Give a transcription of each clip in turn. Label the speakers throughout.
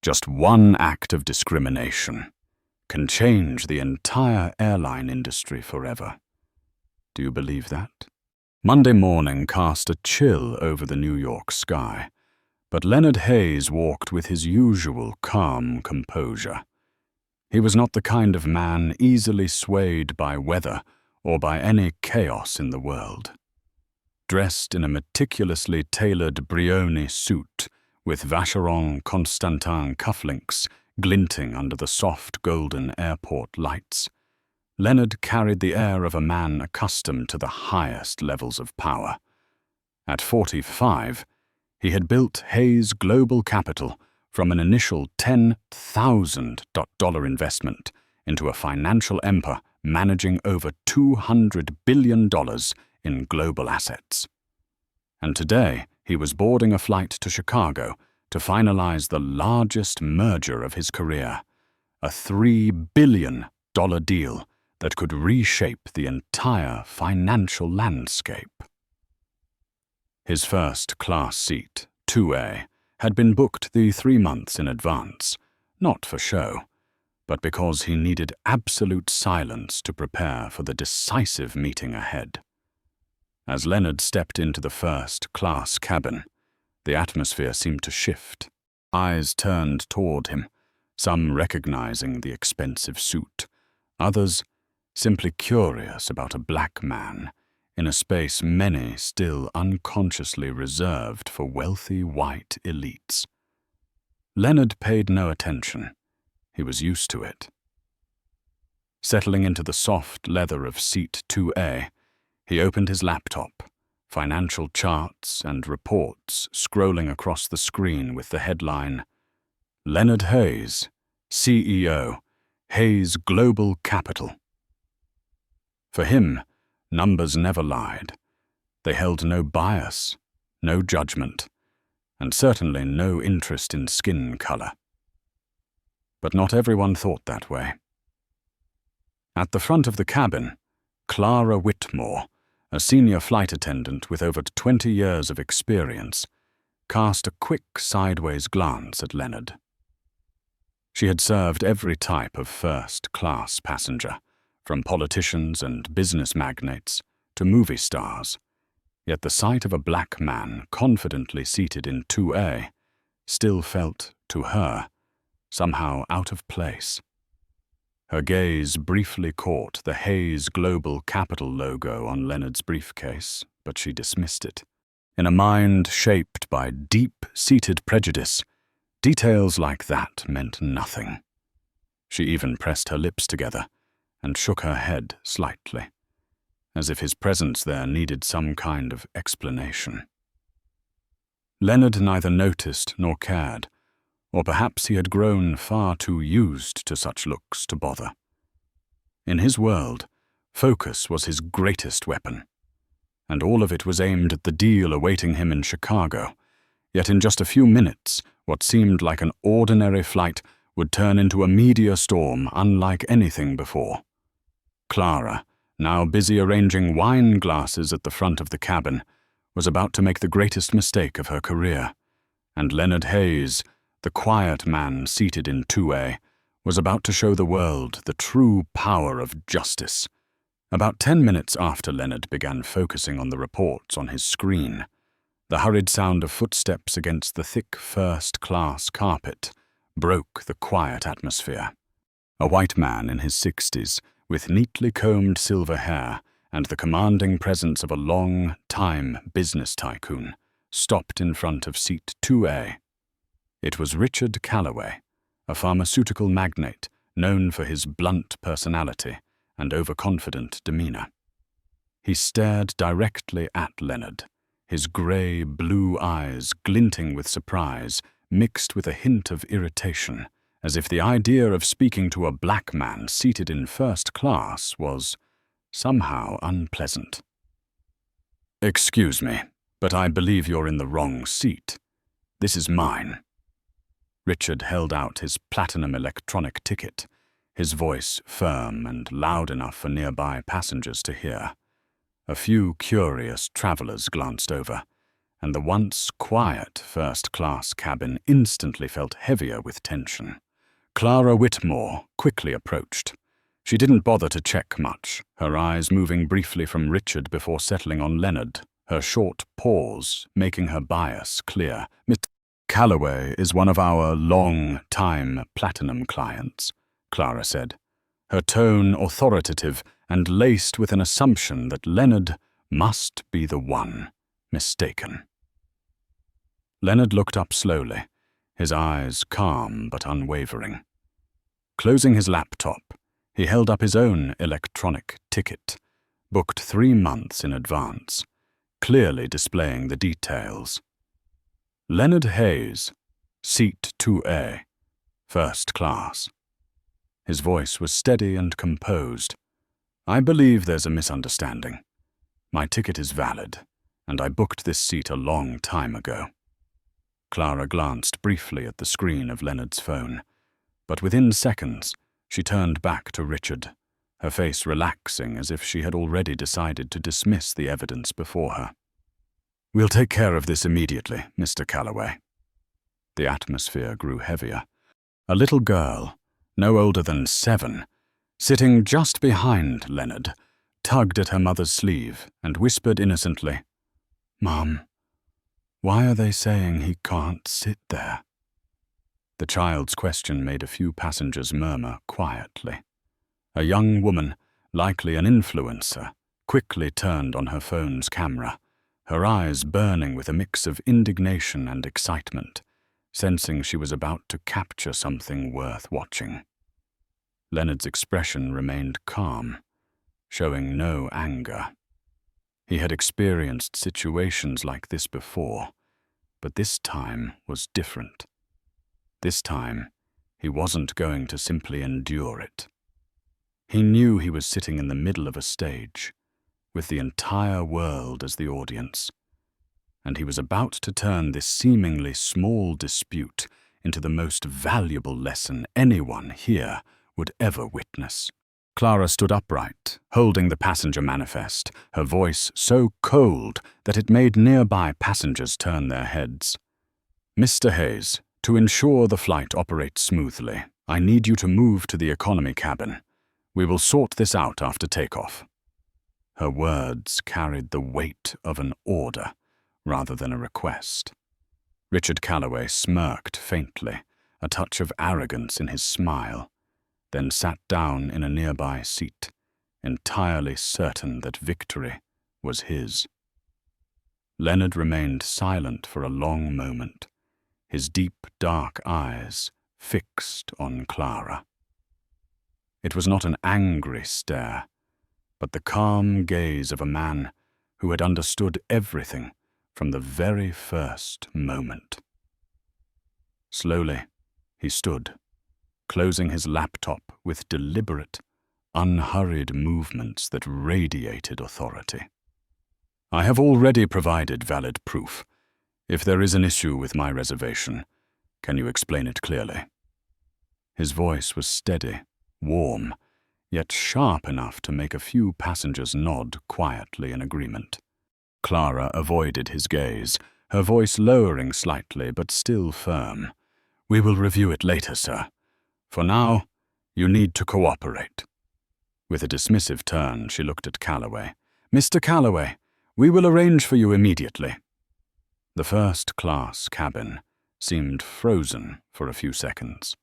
Speaker 1: Just one act of discrimination can change the entire airline industry forever. Do you believe that? Monday morning cast a chill over the New York sky, but Leonard Hayes walked with his usual calm composure. He was not the kind of man easily swayed by weather or by any chaos in the world. Dressed in a meticulously tailored Brioni suit with Vacheron Constantin cufflinks glinting under the soft golden airport lights, Leonard carried the air of a man accustomed to the highest levels of power. At 45, he had built Hayes Global Capital from an initial $10,000 investment into a financial empire managing over $200 billion in global assets. And today, he was boarding a flight to Chicago to finalize the largest merger of his career, a $3 billion deal that could reshape the entire financial landscape. His first-class seat, 2A, had been booked the 3 months in advance, not for show, but because he needed absolute silence to prepare for the decisive meeting ahead. As Leonard stepped into the first-class cabin, the atmosphere seemed to shift. Eyes turned toward him, some recognizing the expensive suit, others simply curious about a black man in a space many still unconsciously reserved for wealthy white elites. Leonard paid no attention. He was used to it. Settling into the soft leather of seat 2A, he opened his laptop, financial charts and reports scrolling across the screen with the headline, "Leonard Hayes, CEO, Hayes Global Capital." For him, numbers never lied. They held no bias, no judgment, and certainly no interest in skin color. But not everyone thought that way. At the front of the cabin, Clara Whitmore, a senior flight attendant with over 20 years of experience, cast a quick sideways glance at Leonard. She had served every type of first-class passenger, from politicians and business magnates to movie stars, yet the sight of a black man confidently seated in 2A still felt, to her, somehow out of place. Her gaze briefly caught the Hayes Global Capital logo on Leonard's briefcase, but she dismissed it. In a mind shaped by deep-seated prejudice, details like that meant nothing. She even pressed her lips together and shook her head slightly, as if his presence there needed some kind of explanation. Leonard neither noticed nor cared, or perhaps he had grown far too used to such looks to bother. In his world, focus was his greatest weapon, and all of it was aimed at the deal awaiting him in Chicago, yet in just a few minutes, what seemed like an ordinary flight would turn into a media storm unlike anything before. Clara, now busy arranging wine glasses at the front of the cabin, was about to make the greatest mistake of her career, and Leonard Hayes, the quiet man seated in 2A, was about to show the world the true power of justice. About 10 minutes after Leonard began focusing on the reports on his screen, the hurried sound of footsteps against the thick first-class carpet broke the quiet atmosphere. A white man in his 60s, with neatly combed silver hair and the commanding presence of a long-time business tycoon, stopped in front of seat 2A. It was Richard Calloway, a pharmaceutical magnate known for his blunt personality and overconfident demeanor. He stared directly at Leonard, his grey-blue eyes glinting with surprise, mixed with a hint of irritation, as if the idea of speaking to a black man seated in first class was somehow unpleasant. "Excuse me, but I believe you're in the wrong seat. This is mine." Richard held out his platinum electronic ticket, his voice firm and loud enough for nearby passengers to hear. A few curious travelers glanced over, and the once quiet first-class cabin instantly felt heavier with tension. Clara Whitmore quickly approached. She didn't bother to check much, her eyes moving briefly from Richard before settling on Leonard, her short pause making her bias clear. "Mr. Calloway is one of our long-time platinum clients," Clara said, her tone authoritative and laced with an assumption that Leonard must be the one mistaken. Leonard looked up slowly, his eyes calm but unwavering. Closing his laptop, he held up his own electronic ticket, booked 3 months in advance, clearly displaying the details. Leonard Hayes, Seat 2A, First Class. His voice was steady and composed. "I believe there's a misunderstanding. My ticket is valid, and I booked this seat a long time ago." Clara glanced briefly at the screen of Leonard's phone, but within seconds she turned back to Richard, her face relaxing as if she had already decided to dismiss the evidence before her. "We'll take care of this immediately, Mr. Calloway." The atmosphere grew heavier. A little girl, no older than 7, sitting just behind Leonard, tugged at her mother's sleeve and whispered innocently, "Mom, why are they saying he can't sit there?" The child's question made a few passengers murmur quietly. A young woman, likely an influencer, quickly turned on her phone's camera, her eyes burning with a mix of indignation and excitement, sensing she was about to capture something worth watching. Leonard's expression remained calm, showing no anger. He had experienced situations like this before, but this time was different. This time, he wasn't going to simply endure it. He knew he was sitting in the middle of a stage, with the entire world as the audience, and he was about to turn this seemingly small dispute into the most valuable lesson anyone here would ever witness. Clara stood upright, holding the passenger manifest, her voice so cold that it made nearby passengers turn their heads. "Mr. Hayes, to ensure the flight operates smoothly, I need you to move to the economy cabin. We will sort this out after takeoff." Her words carried the weight of an order rather than a request. Richard Calloway smirked faintly, a touch of arrogance in his smile, then sat down in a nearby seat, entirely certain that victory was his. Leonard remained silent for a long moment, his deep, dark eyes fixed on Clara. It was not an angry stare, but the calm gaze of a man who had understood everything from the very first moment. Slowly, he stood, closing his laptop with deliberate, unhurried movements that radiated authority. "I have already provided valid proof. If there is an issue with my reservation, can you explain it clearly?" His voice was steady, warm, yet sharp enough to make a few passengers nod quietly in agreement. Clara avoided his gaze, her voice lowering slightly but still firm. "We will review it later, sir. For now, you need to cooperate." With a dismissive turn, she looked at Calloway. "Mr. Calloway, we will arrange for you immediately." The first-class cabin seemed frozen for a few seconds.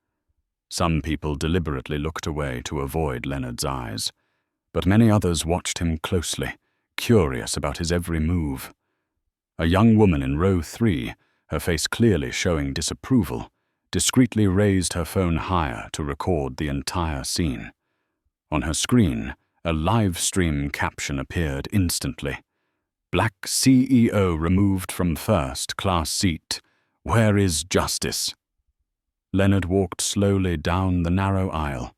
Speaker 1: Some people deliberately looked away to avoid Leonard's eyes, but many others watched him closely, curious about his every move. A young woman in row 3, her face clearly showing disapproval, discreetly raised her phone higher to record the entire scene. On her screen, a live stream caption appeared instantly. "Black CEO removed from first-class seat. Where is justice?" Leonard walked slowly down the narrow aisle,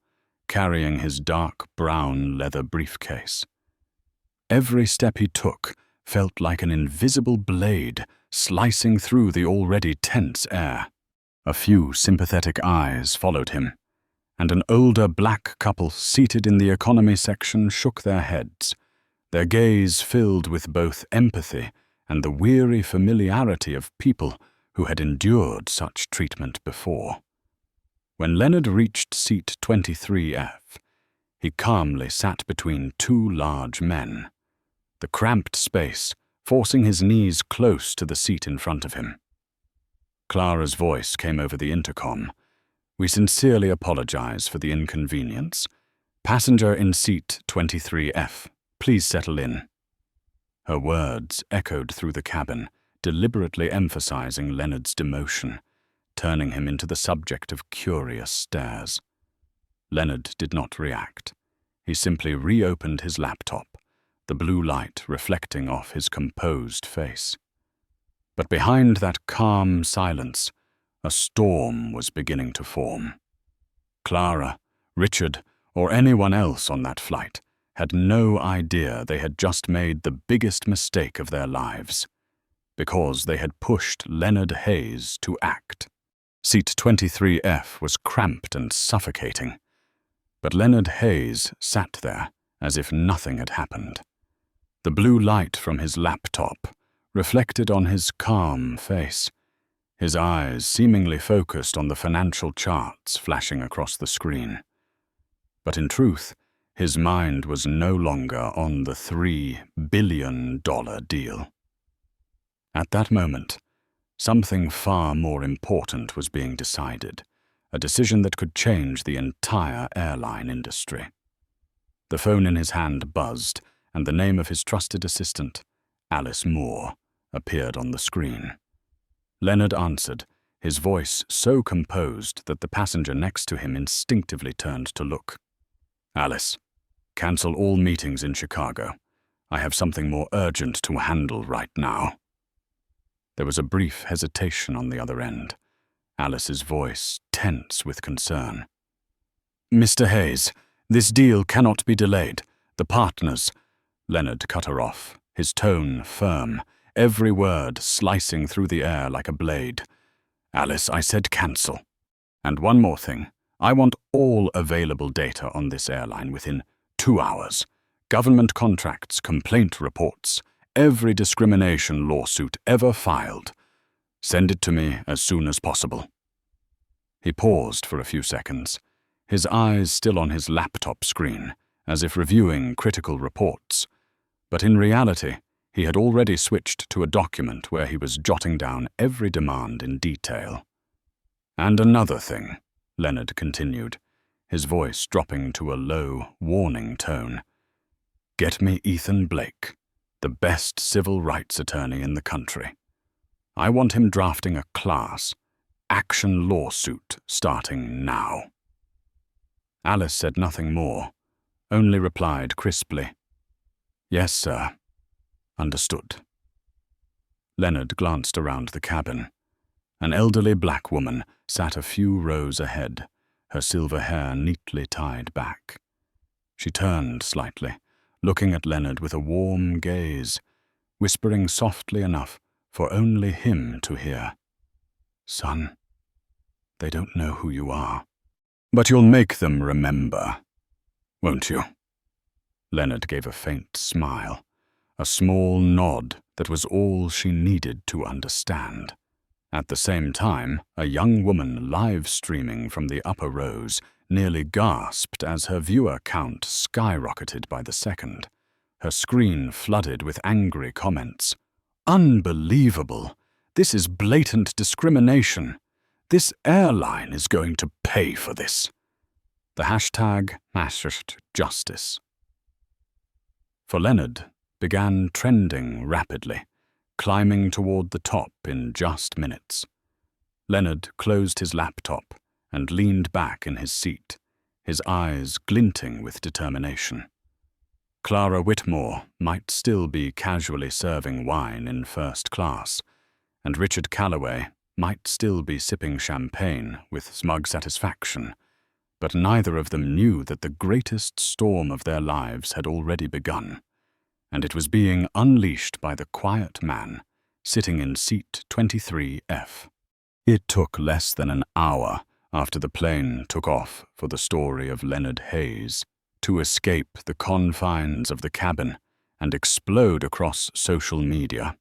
Speaker 1: carrying his dark brown leather briefcase. Every step he took felt like an invisible blade slicing through the already tense air. A few sympathetic eyes followed him, and an older black couple seated in the economy section shook their heads, their gaze filled with both empathy and the weary familiarity of people who had endured such treatment before. When Leonard reached seat 23F, he calmly sat between two large men, the cramped space forcing his knees close to the seat in front of him. Clara's voice came over the intercom. "We sincerely apologize for the inconvenience. Passenger in seat 23F, please settle in." Her words echoed through the cabin, deliberately emphasizing Leonard's demotion, turning him into the subject of curious stares. Leonard did not react. He simply reopened his laptop, the blue light reflecting off his composed face. But behind that calm silence, a storm was beginning to form. Clara, Richard, or anyone else on that flight had no idea they had just made the biggest mistake of their lives, because they had pushed Leonard Hayes to act. Seat 23F was cramped and suffocating, but Leonard Hayes sat there as if nothing had happened. The blue light from his laptop reflected on his calm face, his eyes seemingly focused on the financial charts flashing across the screen. But in truth, his mind was no longer on the $3 billion deal. At that moment, something far more important was being decided, a decision that could change the entire airline industry. The phone in his hand buzzed, and the name of his trusted assistant, Alice Moore, appeared on the screen. Leonard answered, his voice so composed that the passenger next to him instinctively turned to look. "Alice, cancel all meetings in Chicago. I have something more urgent to handle right now." There was a brief hesitation on the other end, Alice's voice tense with concern. "Mr. Hayes, this deal cannot be delayed. The partners—" Leonard cut her off, his tone firm, every word slicing through the air like a blade. "Alice, I said cancel. And one more thing. I want all available data on this airline within 2 hours. Government contracts, complaint reports, every discrimination lawsuit ever filed. Send it to me as soon as possible." He paused for a few seconds, his eyes still on his laptop screen, as if reviewing critical reports. But in reality, he had already switched to a document where he was jotting down every demand in detail. "And another thing," Leonard continued, his voice dropping to a low, warning tone. "Get me Ethan Blake, the best civil rights attorney in the country. I want him drafting a class action lawsuit starting now." Alice said nothing more, only replied crisply, "Yes, sir. Understood." Leonard glanced around the cabin. An elderly black woman sat a few rows ahead, her silver hair neatly tied back. She turned slightly, looking at Leonard with a warm gaze, whispering softly enough for only him to hear. "Son, they don't know who you are. But you'll make them remember, won't you?" Leonard gave a faint smile, a small nod that was all she needed to understand. At the same time, a young woman live-streaming from the upper rows nearly gasped as her viewer count skyrocketed by the second, her screen flooded with angry comments. "Unbelievable! This is blatant discrimination. This airline is going to pay for this." The hashtag #justice. For Leonard began trending rapidly, climbing toward the top in just minutes. Leonard closed his laptop and leaned back in his seat, his eyes glinting with determination. Clara Whitmore might still be casually serving wine in first class, and Richard Calloway might still be sipping champagne with smug satisfaction, but neither of them knew that the greatest storm of their lives had already begun, and it was being unleashed by the quiet man sitting in seat 23F. It took less than an hour after the plane took off for the story of Leonard Hayes to escape the confines of the cabin and explode across social media.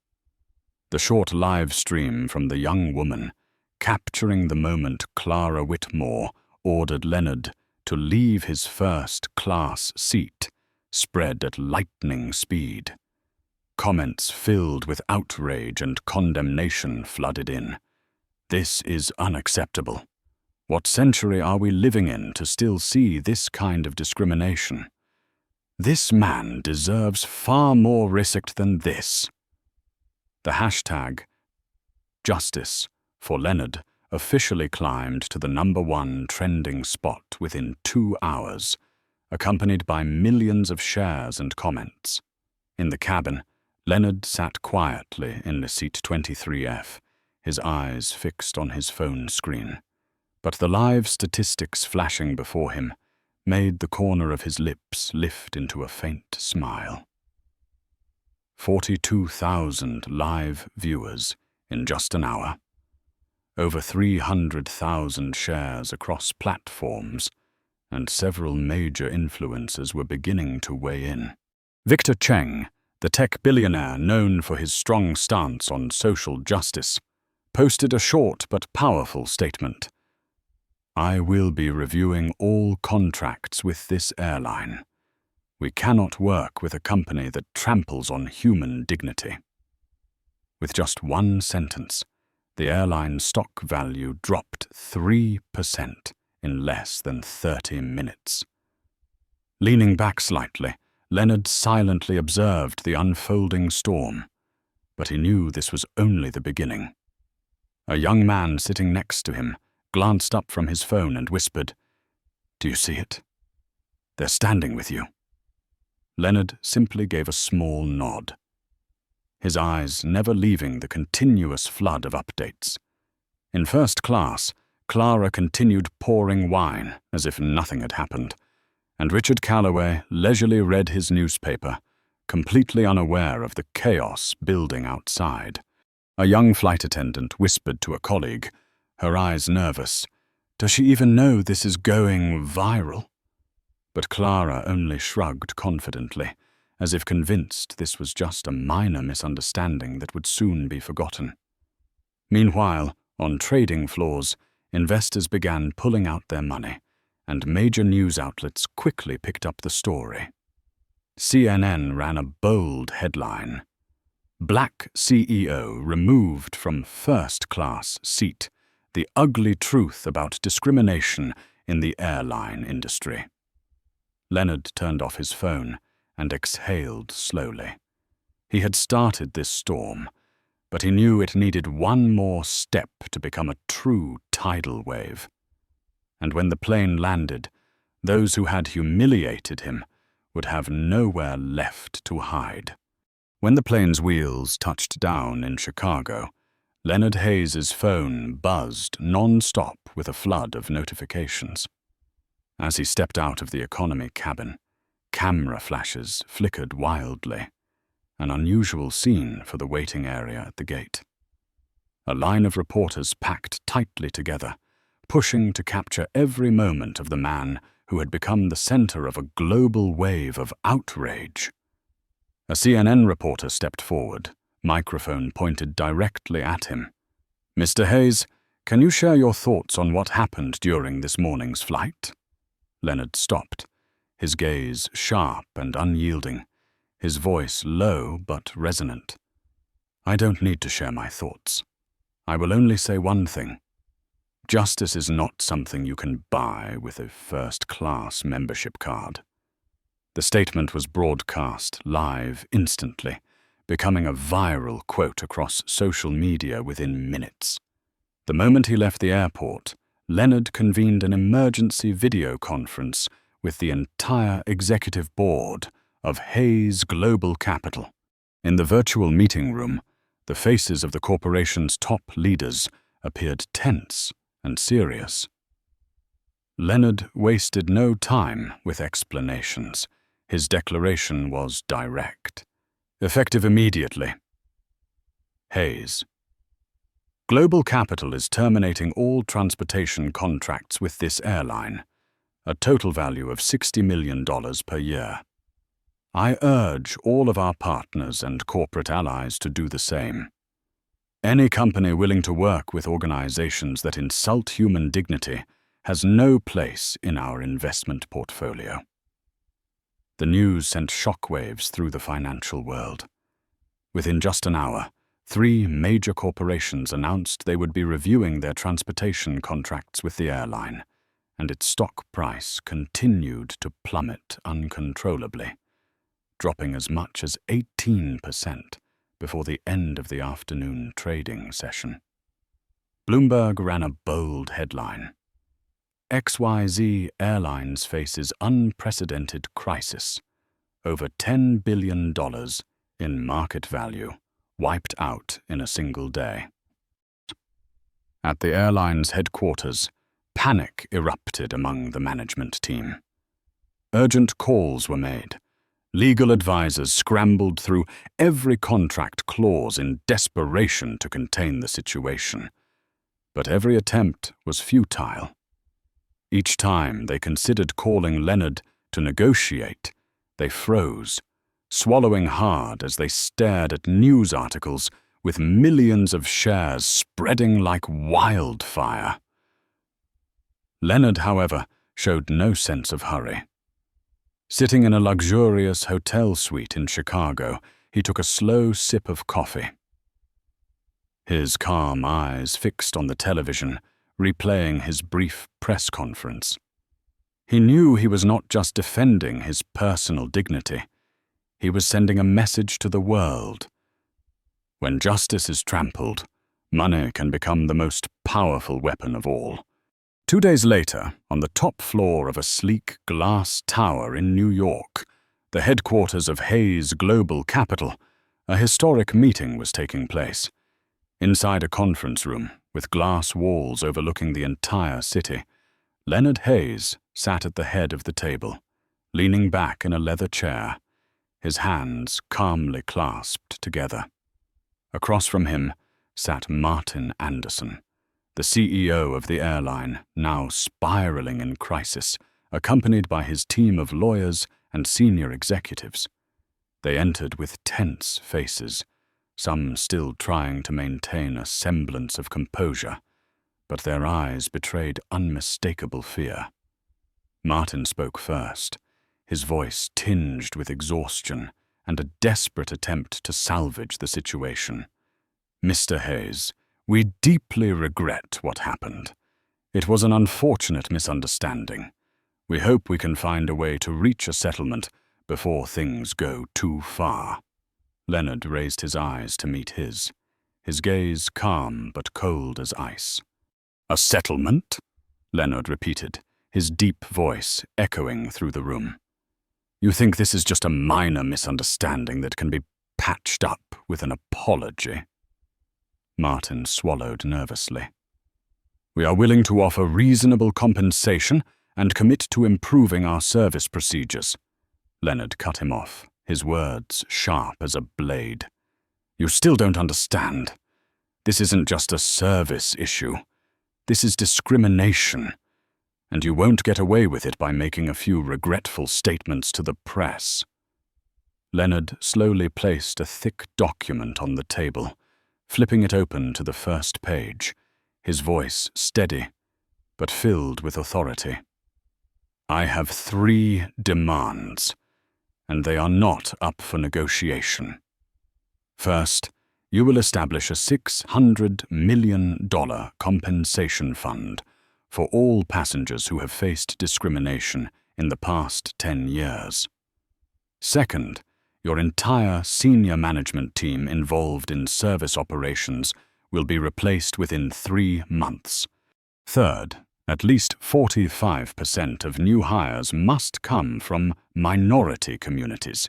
Speaker 1: The short live stream from the young woman, capturing the moment Clara Whitmore ordered Leonard to leave his first-class seat, spread at lightning speed. Comments filled with outrage and condemnation flooded in. This is unacceptable. What century are we living in to still see this kind of discrimination? This man deserves far more respect than this. The hashtag Justice for Leonard officially climbed to the #1 trending spot within 2 hours, accompanied by millions of shares and comments. In the cabin, Leonard sat quietly in the seat 23F, his eyes fixed on his phone screen. But the live statistics flashing before him made the corner of his lips lift into a faint smile. 42,000 live viewers in just an hour. Over 300,000 shares across platforms, and several major influencers were beginning to weigh in. Victor Cheng, the tech billionaire known for his strong stance on social justice, posted a short but powerful statement. "I will be reviewing all contracts with this airline. We cannot work with a company that tramples on human dignity." With just one sentence, the airline stock value dropped 3% in less than 30 minutes. Leaning back slightly, Leonard silently observed the unfolding storm, but he knew this was only the beginning. A young man sitting next to him glanced up from his phone and whispered, "Do you see it? They're standing with you." Leonard simply gave a small nod, his eyes never leaving the continuous flood of updates. In first class, Clara continued pouring wine as if nothing had happened, and Richard Calloway leisurely read his newspaper, completely unaware of the chaos building outside. A young flight attendant whispered to a colleague, her eyes nervous, "Does she even know this is going viral?" But Clara only shrugged confidently, as if convinced this was just a minor misunderstanding that would soon be forgotten. Meanwhile, on trading floors, investors began pulling out their money, and major news outlets quickly picked up the story. CNN ran a bold headline: "Black CEO removed from first-class seat. The ugly truth about discrimination in the airline industry." Leonard turned off his phone and exhaled slowly. He had started this storm, but he knew it needed one more step to become a true tidal wave. And when the plane landed, those who had humiliated him would have nowhere left to hide. When the plane's wheels touched down in Chicago, Leonard Hayes' phone buzzed non-stop with a flood of notifications. As he stepped out of the economy cabin, camera flashes flickered wildly, an unusual scene for the waiting area at the gate. A line of reporters packed tightly together, pushing to capture every moment of the man who had become the center of a global wave of outrage. A CNN reporter stepped forward, microphone pointed directly at him. "Mr. Hayes, can you share your thoughts on what happened during this morning's flight?" Leonard stopped, his gaze sharp and unyielding, his voice low but resonant. "I don't need to share my thoughts. I will only say one thing. Justice is not something you can buy with a first-class membership card." The statement was broadcast live instantly, becoming a viral quote across social media within minutes. The moment he left the airport, Leonard convened an emergency video conference with the entire executive board of Hayes Global Capital. In the virtual meeting room, the faces of the corporation's top leaders appeared tense and serious. Leonard wasted no time with explanations. His declaration was direct. Effective immediately. Hayes. Global Capital is terminating all transportation contracts with this airline, a total value of $60 million per year. I urge all of our partners and corporate allies to do the same. Any company willing to work with organizations that insult human dignity has no place in our investment portfolio. The news sent shockwaves through the financial world. Within just an hour, 3 major corporations announced they would be reviewing their transportation contracts with the airline, and its stock price continued to plummet uncontrollably, dropping as much as 18% before the end of the afternoon trading session. Bloomberg ran a bold headline: XYZ Airlines faces unprecedented crisis. Over $10 billion in market value wiped out in a single day. At the airline's headquarters, panic erupted among the management team. Urgent calls were made. Legal advisors scrambled through every contract clause in desperation to contain the situation. But every attempt was futile. Each time they considered calling Leonard to negotiate, they froze, swallowing hard as they stared at news articles with millions of shares spreading like wildfire. Leonard, however, showed no sense of hurry. Sitting in a luxurious hotel suite in Chicago, he took a slow sip of coffee. His calm eyes fixed on the television, replaying his brief press conference. He knew he was not just defending his personal dignity. He was sending a message to the world. When justice is trampled, money can become the most powerful weapon of all. 2 days later, on the top floor of a sleek glass tower in New York, the headquarters of Hayes Global Capital, a historic meeting was taking place. Inside a conference room, with glass walls overlooking the entire city, Leonard Hayes sat at the head of the table, leaning back in a leather chair, his hands calmly clasped together. Across from him sat Martin Anderson, the CEO of the airline, now spiraling in crisis, accompanied by his team of lawyers and senior executives. They entered with tense faces, some still trying to maintain a semblance of composure, but their eyes betrayed unmistakable fear. Martin spoke first, his voice tinged with exhaustion and a desperate attempt to salvage the situation. "Mr. Hayes, we deeply regret what happened. It was an unfortunate misunderstanding. We hope we can find a way to reach a settlement before things go too far." Leonard raised his eyes to meet his gaze calm but cold as ice. "A settlement?" Leonard repeated, his deep voice echoing through the room. "You think this is just a minor misunderstanding that can be patched up with an apology?" Martin swallowed nervously. "We are willing to offer reasonable compensation and commit to improving our service procedures." Leonard cut him off, his words sharp as a blade. "You still don't understand. This isn't just a service issue. This is discrimination. And you won't get away with it by making a few regretful statements to the press." Leonard slowly placed a thick document on the table, flipping it open to the first page, his voice steady, but filled with authority. "I have 3 demands, and they are not up for negotiation. First, you will establish a $600 million compensation fund for all passengers who have faced discrimination in the past 10 years. Second, your entire senior management team involved in service operations will be replaced within 3 months. Third, at least 45% of new hires must come from minority communities,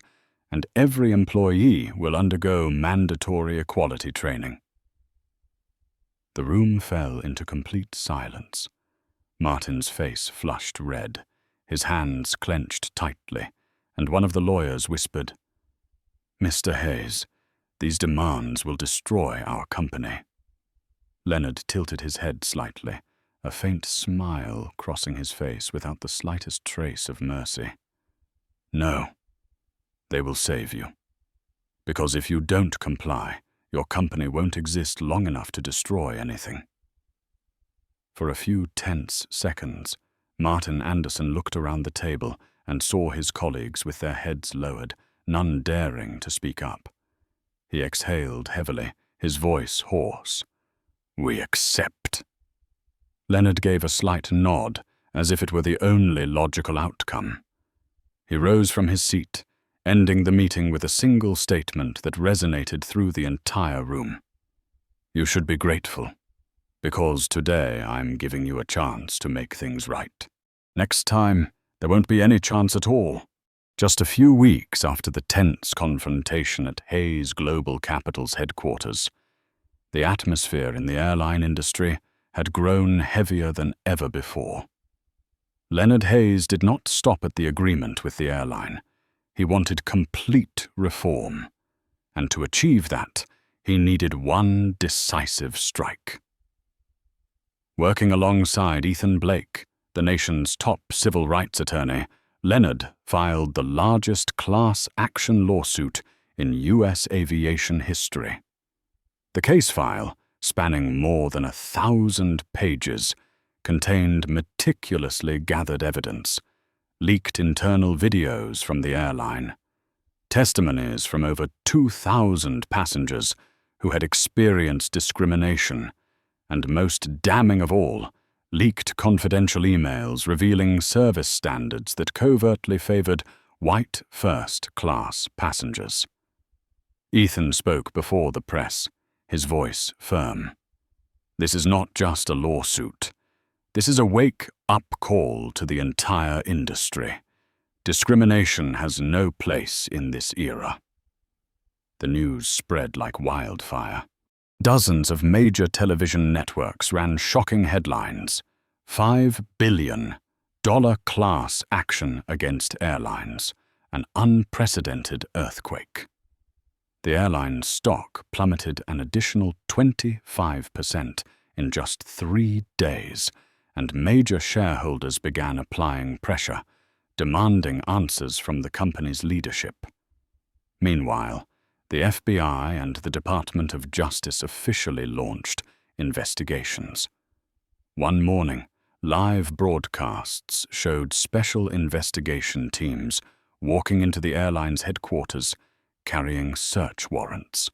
Speaker 1: and every employee will undergo mandatory equality training." The room fell into complete silence. Martin's face flushed red, his hands clenched tightly, and one of the lawyers whispered, "Mr. Hayes, these demands will destroy our company." Leonard tilted his head slightly, a faint smile crossing his face without the slightest trace of mercy. "No, they will save you. Because if you don't comply, your company won't exist long enough to destroy anything." For a few tense seconds, Martin Anderson looked around the table and saw his colleagues with their heads lowered, none daring to speak up. He exhaled heavily, his voice hoarse. "We accept." Leonard gave a slight nod, as if it were the only logical outcome. He rose from his seat, ending the meeting with a single statement that resonated through the entire room. "You should be grateful, because today I'm giving you a chance to make things right. Next time, there won't be any chance at all." Just a few weeks after the tense confrontation at Hayes Global Capital's headquarters, the atmosphere in the airline industry had grown heavier than ever before. Leonard Hayes did not stop at the agreement with the airline. He wanted complete reform, and to achieve that, he needed one decisive strike. Working alongside Ethan Blake, the nation's top civil rights attorney, Leonard filed the largest class action lawsuit in U.S. aviation history. The case file, spanning more than 1,000 pages, contained meticulously gathered evidence, leaked internal videos from the airline, testimonies from over 2,000 passengers who had experienced discrimination, and most damning of all, leaked confidential emails revealing service standards that covertly favored white first-class passengers. Ethan spoke before the press, his voice firm. "This is not just a lawsuit. This is a wake-up call to the entire industry. Discrimination has no place in this era." The news spread like wildfire. Dozens of major television networks ran shocking headlines. $5 billion class action against airlines, an unprecedented earthquake. The airline's stock plummeted an additional 25% in just 3 days, and major shareholders began applying pressure, demanding answers from the company's leadership. Meanwhile, the FBI and the Department of Justice officially launched investigations. One morning, live broadcasts showed special investigation teams walking into the airline's headquarters carrying search warrants.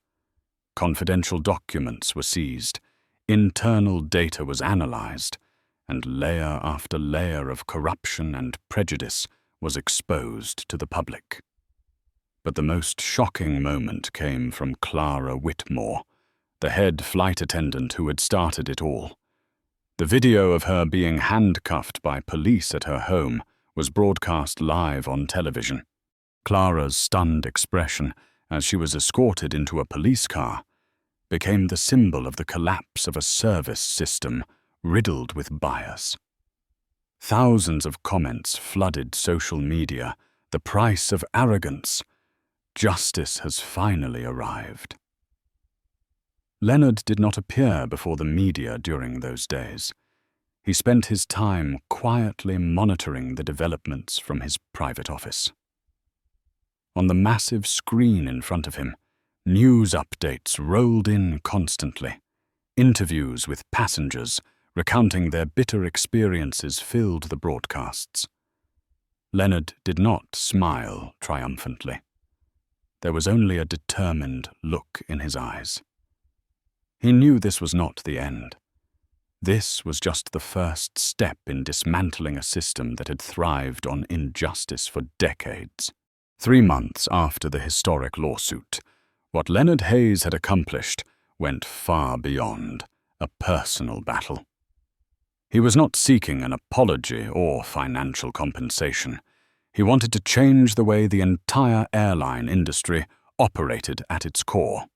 Speaker 1: Confidential documents were seized, internal data was analyzed, and layer after layer of corruption and prejudice was exposed to the public. But the most shocking moment came from Clara Whitmore, the head flight attendant who had started it all. The video of her being handcuffed by police at her home was broadcast live on television. Clara's stunned expression, as she was escorted into a police car, became the symbol of the collapse of a service system riddled with bias. Thousands of comments flooded social media. "The price of arrogance. Justice has finally arrived." Leonard did not appear before the media during those days. He spent his time quietly monitoring the developments from his private office. On the massive screen in front of him, news updates rolled in constantly. Interviews with passengers recounting their bitter experiences filled the broadcasts. Leonard did not smile triumphantly. There was only a determined look in his eyes. He knew this was not the end. This was just the first step in dismantling a system that had thrived on injustice for decades. 3 months after the historic lawsuit, what Leonard Hayes had accomplished went far beyond a personal battle. He was not seeking an apology or financial compensation. He wanted to change the way the entire airline industry operated at its core.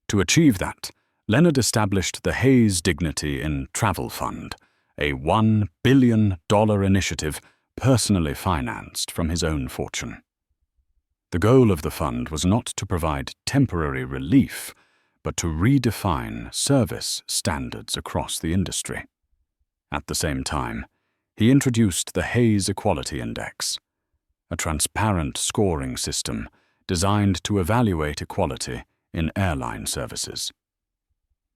Speaker 1: To achieve that, Leonard established the Hayes Dignity in Travel Fund, a $1 billion initiative personally financed from his own fortune. The goal of the fund was not to provide temporary relief, but to redefine service standards across the industry. At the same time, he introduced the Hayes Equality Index, a transparent scoring system designed to evaluate equality in airline services.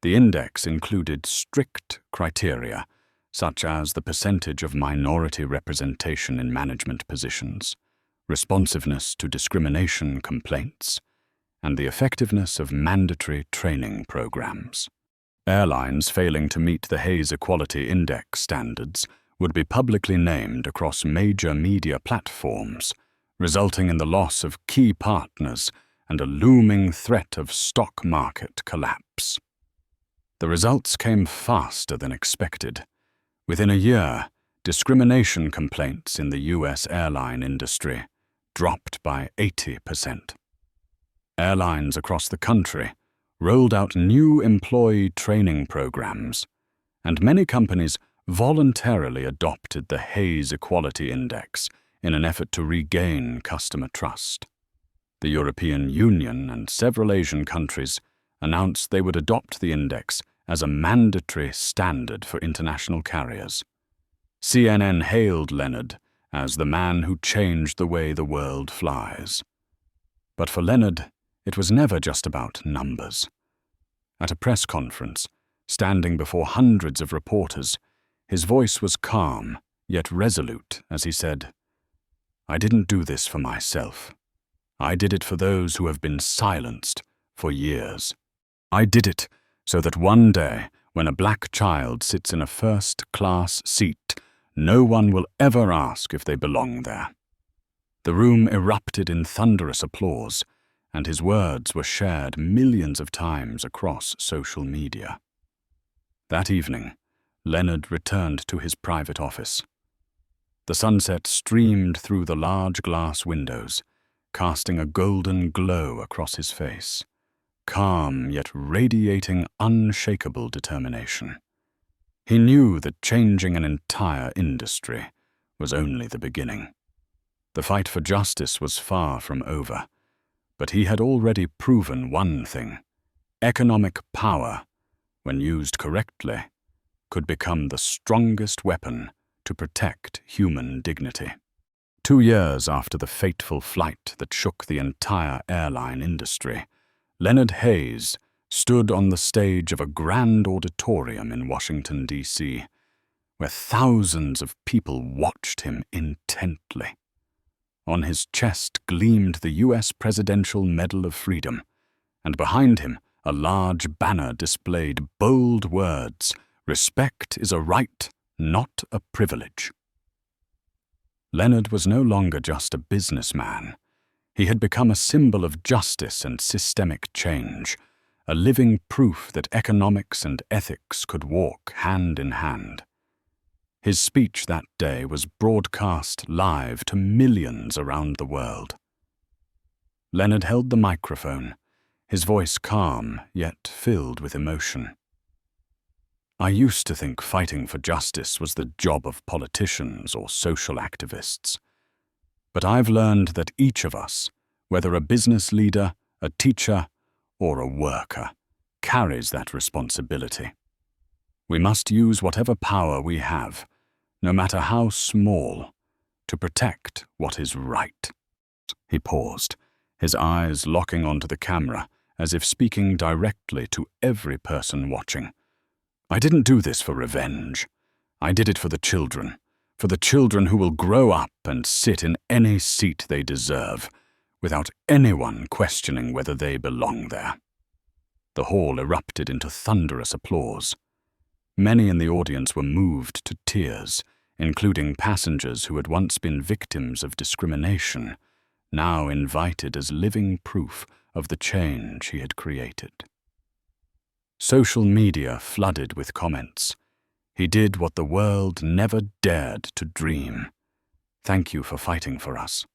Speaker 1: The index included strict criteria, such as the percentage of minority representation in management positions, responsiveness to discrimination complaints, and the effectiveness of mandatory training programs. Airlines failing to meet the Hayes Equality Index standards would be publicly named across major media platforms, resulting in the loss of key partners and a looming threat of stock market collapse. The results came faster than expected. Within a year, discrimination complaints in the U.S. airline industry dropped by 80%. Airlines across the country rolled out new employee training programs, and many companies voluntarily adopted the Hayes Equality Index in an effort to regain customer trust. The European Union and several Asian countries announced they would adopt the index as a mandatory standard for international carriers. CNN hailed Leonard as the man who changed the way the world flies. But for Leonard, it was never just about numbers. At a press conference, standing before hundreds of reporters, his voice was calm, yet resolute as he said, "I didn't do this for myself. I did it for those who have been silenced for years. I did it so that one day, when a black child sits in a first-class seat, no one will ever ask if they belong there." The room erupted in thunderous applause, and his words were shared millions of times across social media. That evening, Leonard returned to his private office. The sunset streamed through the large glass windows, casting a golden glow across his face, calm yet radiating unshakable determination. He knew that changing an entire industry was only the beginning. The fight for justice was far from over, but he had already proven one thing: economic power, when used correctly, could become the strongest weapon to protect human dignity. 2 years after the fateful flight that shook the entire airline industry, Leonard Hayes stood on the stage of a grand auditorium in Washington, D.C., where thousands of people watched him intently. On his chest gleamed the U.S. Presidential Medal of Freedom, and behind him a large banner displayed bold words, "Respect is a right, not a privilege." Leonard was no longer just a businessman. He had become a symbol of justice and systemic change, a living proof that economics and ethics could walk hand in hand. His speech that day was broadcast live to millions around the world. Leonard held the microphone, his voice calm yet filled with emotion. "I used to think fighting for justice was the job of politicians or social activists. But I've learned that each of us, whether a business leader, a teacher, or a worker, carries that responsibility. We must use whatever power we have, no matter how small, to protect what is right." He paused, his eyes locking onto the camera as if speaking directly to every person watching. "I didn't do this for revenge. I did it for the children who will grow up and sit in any seat they deserve, without anyone questioning whether they belong there." The hall erupted into thunderous applause. Many in the audience were moved to tears, including passengers who had once been victims of discrimination, now invited as living proof of the change he had created. Social media flooded with comments. "He did what the world never dared to dream. Thank you for fighting for us."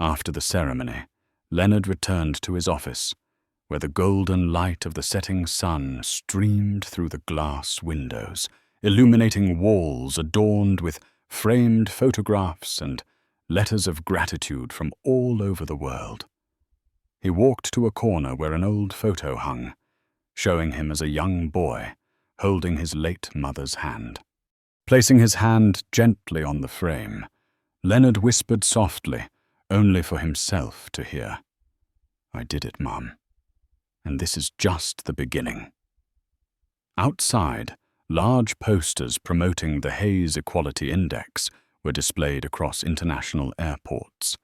Speaker 1: After the ceremony, Leonard returned to his office, where the golden light of the setting sun streamed through the glass windows, illuminating walls adorned with framed photographs and letters of gratitude from all over the world. He walked to a corner where an old photo hung, showing him as a young boy, holding his late mother's hand. Placing his hand gently on the frame, Leonard whispered softly, only for himself to hear, "I did it, Mom. and this is just the beginning. Outside, large posters promoting the Hayes Equality Index were displayed across international airports,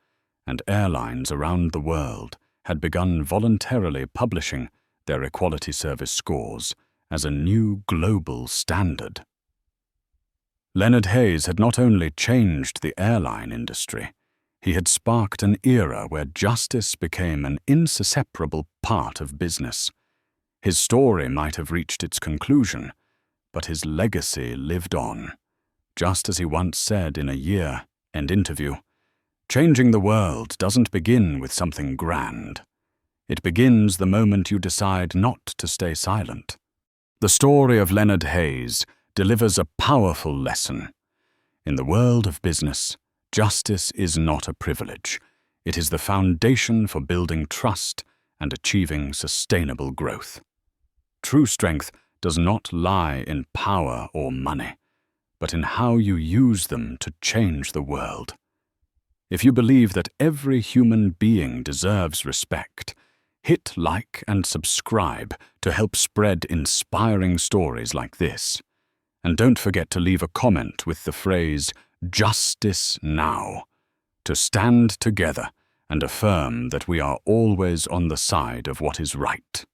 Speaker 1: and airlines around the world had begun voluntarily publishing their equality service scores as a new global standard. Leonard Hayes had not only changed the airline industry, he had sparked an era where justice became an inseparable part of business. His story might have reached its conclusion, but his legacy lived on. Just as he once said in a year-end interview, "Changing the world doesn't begin with something grand. It begins the moment you decide not to stay silent." The story of Leonard Hayes delivers a powerful lesson. In the world of business, justice is not a privilege. It is the foundation for building trust and achieving sustainable growth. True strength does not lie in power or money, but in how you use them to change the world. If you believe that every human being deserves respect, hit like and subscribe to help spread inspiring stories like this. And don't forget to leave a comment with the phrase, "Justice Now," to stand together and affirm that we are always on the side of what is right.